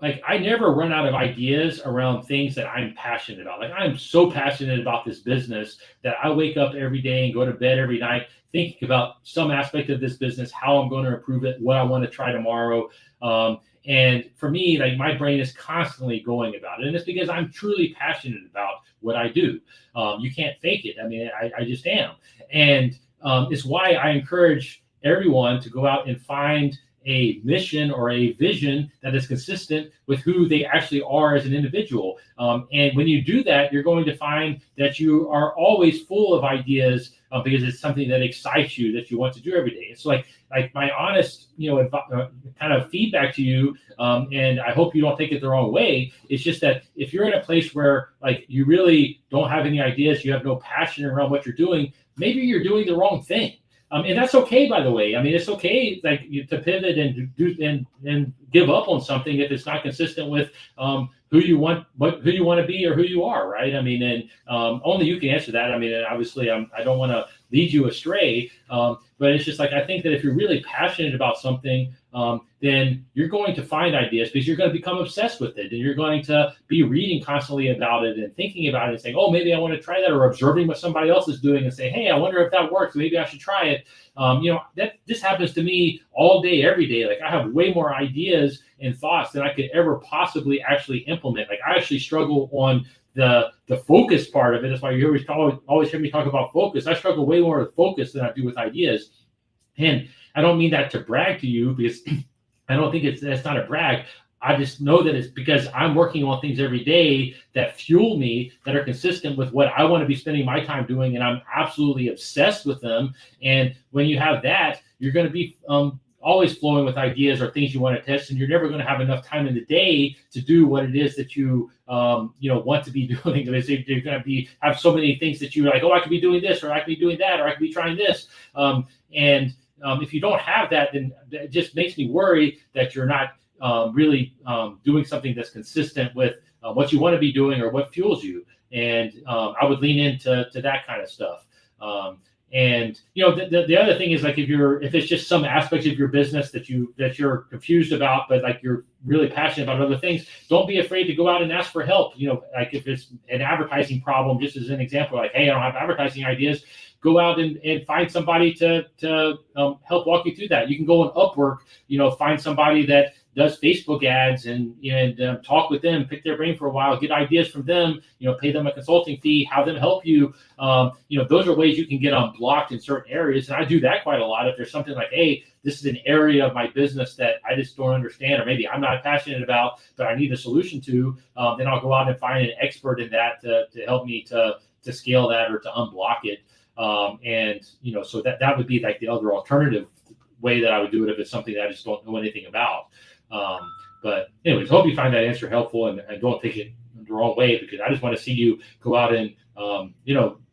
Speaker 2: like, I never run out of ideas around things that I'm passionate about. Like, I'm so passionate about this business that I wake up every day and go to bed every night thinking about some aspect of this business, how I'm going to improve it, what I want to try tomorrow. And for me, like, my brain is constantly going about it. And it's because I'm truly passionate about what I do. You can't fake it. I mean, I just am. And it's why I encourage everyone to go out and find a mission or a vision that is consistent with who they actually are as an individual. And when you do that, you're going to find that you are always full of ideas, because it's something that excites you, that you want to do every day. It's like my honest, kind of feedback to you, and I hope you don't take it the wrong way. It's just that if you're in a place where, like, you really don't have any ideas, you have no passion around what you're doing, maybe you're doing the wrong thing. And that's okay, by the way. I mean, it's okay, like, to pivot and do and give up on something if it's not consistent with who you want to be or who you are, right? I mean, and only you can answer that. I mean, obviously, I don't want to lead you astray, but it's just like, I think that if you're really passionate about something, then you're going to find ideas, because you're going to become obsessed with it, and you're going to be reading constantly about it and thinking about it and saying, oh, maybe I want to try that, or observing what somebody else is doing and say, hey, I wonder if that works. Maybe I should try it. This happens to me all day, every day. Like, I have way more ideas and thoughts than I could ever possibly actually implement. Like, I actually struggle on the focus part of it. That's why you always hear me talk about focus. I struggle way more with focus than I do with ideas. And I don't mean that to brag to you, because I don't think that's not a brag. I just know that it's because I'm working on things every day that fuel me, that are consistent with what I want to be spending my time doing, and I'm absolutely obsessed with them. And when you have that, you're going to be always flowing with ideas or things you want to test, and you're never going to have enough time in the day to do what it is that you want to be doing. You're going to have so many things that you're like, oh, I could be doing this, or I could be doing that, or I could be trying this. If you don't have that, then it just makes me worry that you're not really doing something that's consistent with what you want to be doing or what fuels you. And I would lean into that kind of stuff. The other thing is, like, if it's just some aspect of your business that you're confused about, but like you're really passionate about other things, don't be afraid to go out and ask for help. Like, if it's an advertising problem, just as an example, like, hey, I don't have advertising ideas, go out and find somebody to help walk you through that. You can go on Upwork, find somebody that does Facebook ads and talk with them, pick their brain for a while, get ideas from them, pay them a consulting fee, have them help you. Those are ways you can get unblocked in certain areas. And I do that quite a lot. If there's something like, hey, this is an area of my business that I just don't understand, or maybe I'm not passionate about, but I need a solution to, then I'll go out and find an expert in that to help me to scale that or to unblock it. So that would be like the other alternative way that I would do it if it's something that I just don't know anything about. But anyways, hope you find that answer helpful, and don't take it the wrong way, because I just want to see you go out and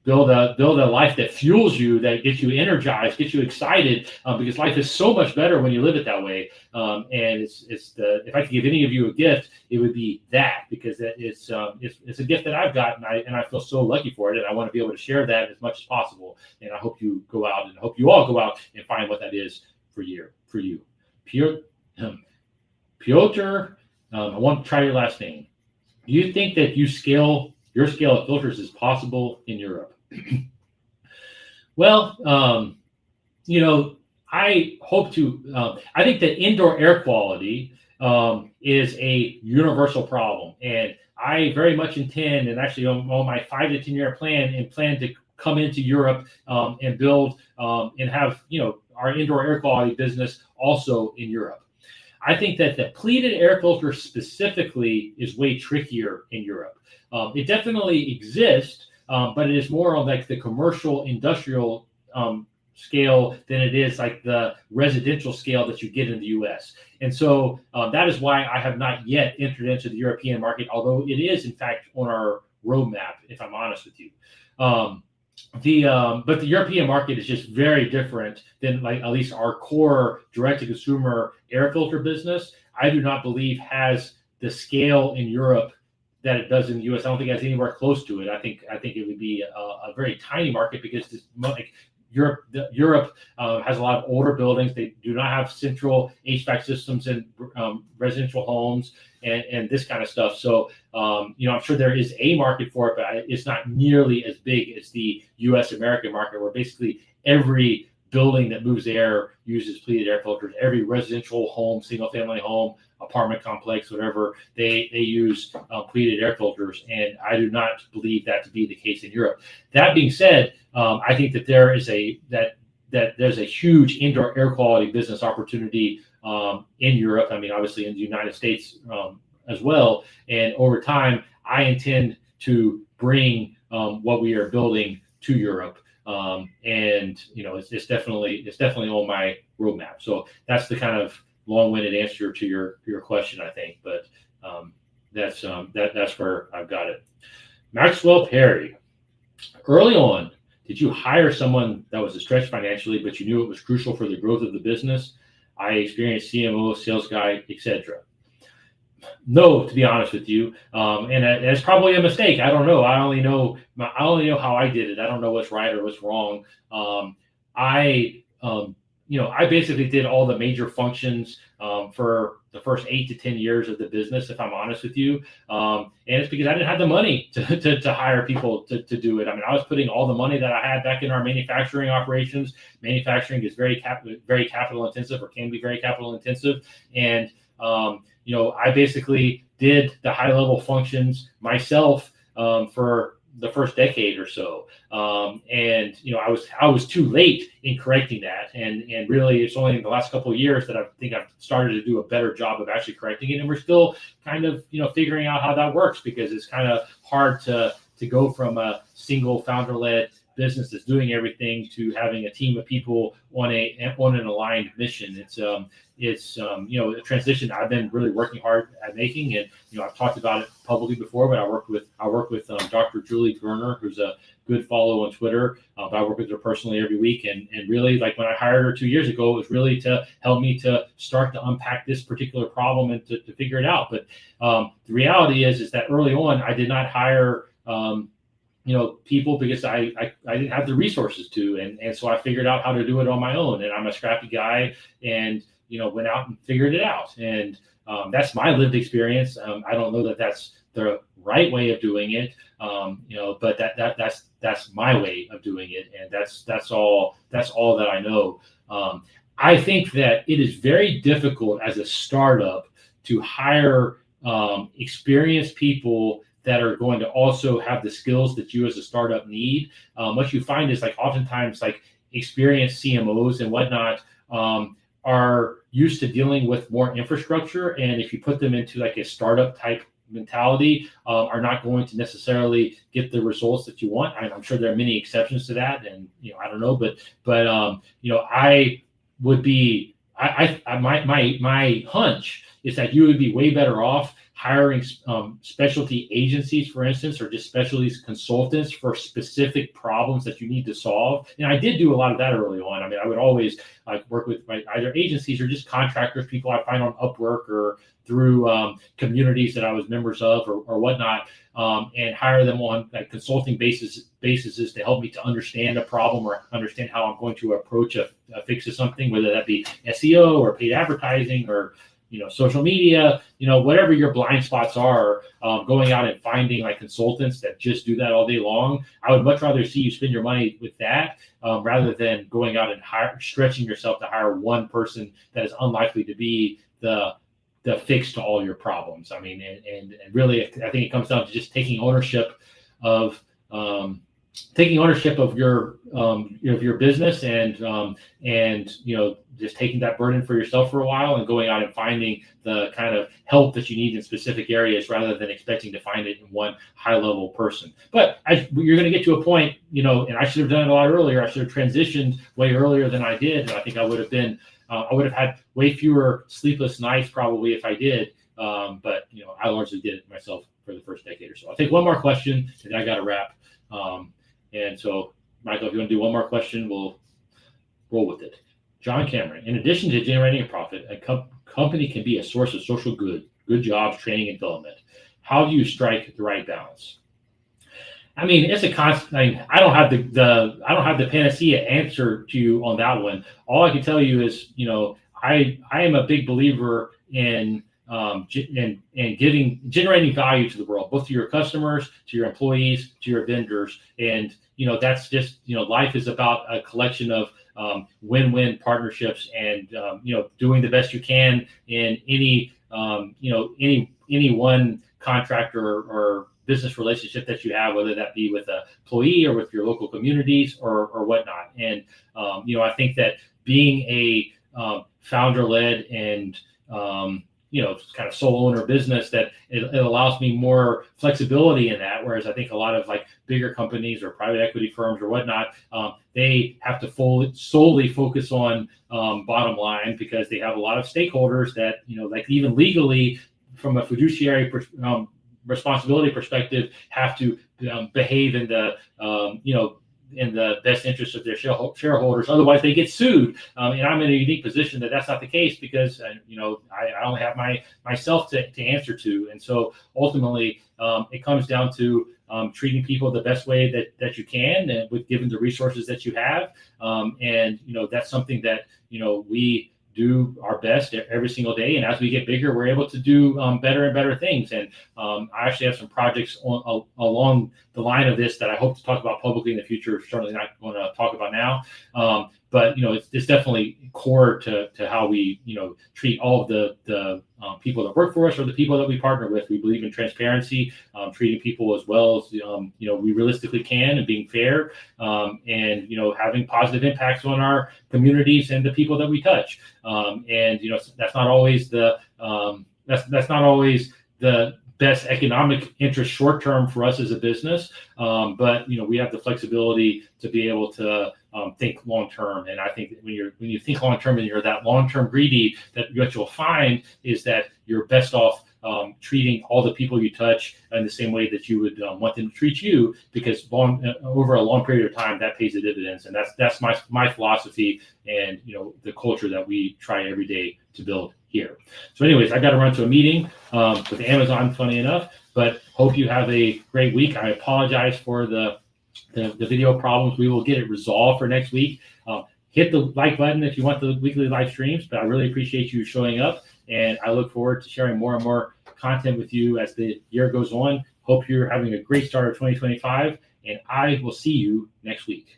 Speaker 2: build a life that fuels you, that gets you energized, gets you excited, because life is so much better when you live it that way. And if I could give any of you a gift, it would be that, because it's a gift that I've got, and I feel so lucky for it, and I want to be able to share that as much as possible. And I hope you go out, and I hope you all go out and find what that is for you. Piotr, I want to try your last name. Do you think that your scale of filters is possible in Europe? Well, I hope to. I think that indoor air quality is a universal problem, and I very much intend, and actually on my 5 to 10 year plan, and plan to come into Europe and build and have our indoor air quality business also in Europe. I think that the pleated air filter specifically is way trickier in Europe. It definitely exists, but it is more on like the commercial industrial scale than it is like the residential scale that you get in the US. And so that is why I have not yet entered into the European market, although it is in fact on our roadmap, if I'm honest with you. But the European market is just very different than like at least our core direct to consumer air filter business. I do not believe has the scale in Europe that it does in the US. I don't think it has anywhere close to it. I think it would be a very tiny market because this, like Europe has a lot of older buildings. They do not have central HVAC systems in residential homes and this kind of stuff. So, I'm sure there is a market for it, but it's not nearly as big as the U.S. American market, where basically every building that moves air uses pleated air filters. Every residential home, single family home, apartment complex, whatever, they use pleated air filters. And I do not believe that to be the case in Europe. That being said, I think that there is there's a huge indoor air quality business opportunity in Europe. I mean, obviously in the United States as well. And over time, I intend to bring what we are building to Europe. And it's definitely on my roadmap. So that's the kind of long-winded answer to your question, I think. But that's where I've got it. Maxwell Perry, early on, did you hire someone that was a stretch financially, but you knew it was crucial for the growth of the business? I experienced CMO, sales guy, etc. No, to be honest with you, and it's probably a mistake. I don't know. I only know how I did it. I don't know what's right or what's wrong. I basically did all the major functions for the first 8 to 10 years of the business, if I'm honest with you. And it's because I didn't have the money to hire people to do it. I mean, I was putting all the money that I had back in our manufacturing operations. Manufacturing is very capital intensive, or can be very capital intensive. And I basically did the high level functions myself for the first decade or so. And I was too late in correcting that. And really it's only in the last couple of years that I think I've started to do a better job of actually correcting it. And we're still kind of, figuring out how that works, because it's kind of hard to go from a single founder led business that's doing everything to having a team of people on an aligned mission. It's a transition I've been really working hard at making, and I've talked about it publicly before. But I work with Dr. Julie Gerner, who's a good follow on Twitter. But I work with her personally every week, and really, like when I hired her 2 years ago, it was really to help me to start to unpack this particular problem and to figure it out. But the reality is that early on I did not hire people because I didn't have the resources to, and so I figured out how to do it on my own. And I'm a scrappy guy, and went out and figured it out. And that's my lived experience. I don't know that that's the right way of doing it, but that's my way of doing it, and that's all that I know. I think that it is very difficult as a startup to hire experienced people that are going to also have the skills that you as a startup need. What you find is like oftentimes like experienced CMOs and whatnot are used to dealing with more infrastructure, and if you put them into like a startup type mentality, are not going to necessarily get the results that you want. I'm sure there are many exceptions to that, and I don't know, but I would be my hunch is that you would be way better off hiring specialty agencies, for instance, or just specialty consultants for specific problems that you need to solve. And I did do a lot of that early on. I mean, I would always work with either agencies or just contractors, people I find on Upwork or through communities that I was members of or whatnot, and hire them on consulting basis to help me to understand a problem or understand how I'm going to approach a fix of something, whether that be SEO or paid advertising or social media, whatever your blind spots are, going out and finding like consultants that just do that all day long. I would much rather see you spend your money with that rather than going out and stretching yourself to hire one person that is unlikely to be the fix to all your problems. I mean, and really, I think it comes down to just taking ownership of your business and just taking that burden for yourself for a while and going out and finding the kind of help that you need in specific areas rather than expecting to find it in one high level person. But you're going to get to a point, and I should have done it a lot earlier. I should have transitioned way earlier than I did. And I think I would have had way fewer sleepless nights probably if I did. But I largely did it myself for the first decade or so. I'll take one more question and I got to wrap. And so, Michael, if you want to do one more question, we'll roll with it. John Cameron, in addition to generating a profit, a company can be a source of social good jobs, training, and development. How do you strike the right balance? I mean, it's a constant. I don't have the panacea answer to you on that one. All I can tell you is, I am a big believer in generating value to the world, both to your customers, to your employees, to your vendors. And, that's just, life is about a collection of win-win partnerships and, doing the best you can in any one contractor or business relationship that you have, whether that be with an employee or with your local communities or whatnot. And, I think that being a founder-led and, kind of sole owner business, that it allows me more flexibility in that. Whereas I think a lot of like bigger companies or private equity firms or whatnot, they have to solely focus on bottom line because they have a lot of stakeholders that, like even legally from a fiduciary responsibility perspective, have to behave in the, in the best interest of their shareholders. Otherwise, they get sued. And I'm in a unique position that's not the case because, I only have myself to answer to. And so ultimately, it comes down to treating people the best way that you can and given the resources that you have. And, that's something that, we do our best every single day. And as we get bigger, we're able to do better and better things. And I actually have some projects along the line of this that I hope to talk about publicly in the future. Certainly not going to talk about now. But it's definitely core to how we treat all of the people that work for us or the people that we partner with. We believe in transparency, treating people as well as we realistically can, and being fair, and having positive impacts on our communities and the people that we touch. And that's not always the best economic interest short term for us as a business, but we have the flexibility to be able to think long term. And I think that when you think long term and you're that long term greedy, that what you'll find is that you're best off treating all the people you touch in the same way that you would want them to treat you, because over a long period of time that pays the dividends. And that's my philosophy and the culture that we try every day to build here. So anyways, I got to run to a meeting with Amazon, funny enough, but hope you have a great week. I apologize for the video problems. We will get it resolved for next week. Hit the like button if you want the weekly live streams, but I really appreciate you showing up, and I look forward to sharing more and more content with you as the year goes on. Hope you're having a great start of 2025, and I will see you next week.